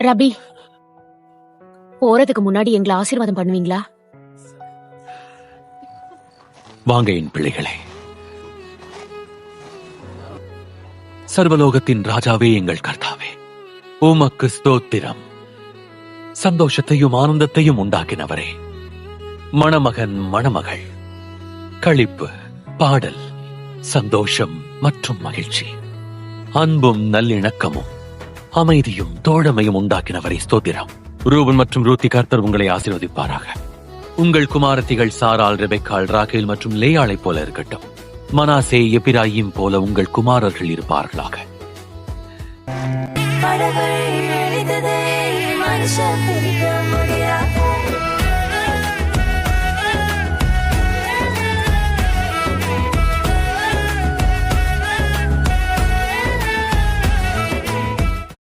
ரபி, போறதுக்கு முன்னாடி எங்களை ஆசீர்வாதம் பண்ணுவீங்களா? வாங்க என் பிள்ளைகளே. சர்வலோகத்தின் ராஜாவே, எங்கள் கர்த்தாவே, உமக்கு ஸ்தோத்திரம். சந்தோஷத்தையும் ஆனந்தத்தையும் உண்டாக்கினவரே, மணமகன் மணமகள், களிப்பு, பாடல், சந்தோஷம் மற்றும் மகிழ்ச்சி, அன்பும் நல்லிணக்கமும் அமைதியும் தோழமையும் உண்டாக்கினவரை ஸ்தோத்திரம். ரூபன் மற்றும் ரூத்தி, கர்த்தர் உங்களை ஆசீர்வதிப்பாராக. உங்கள் குமாரத்திகள் சாரால், ரெபெக்காள், ராகேல் மற்றும் லேயாளை போல இருக்கட்டும். மனாசே, எபிராயிம் போல உங்கள் குமாரர்கள் இருப்பார்களாக. கடவுள் எழுதுதே மனுஷ பிரியம்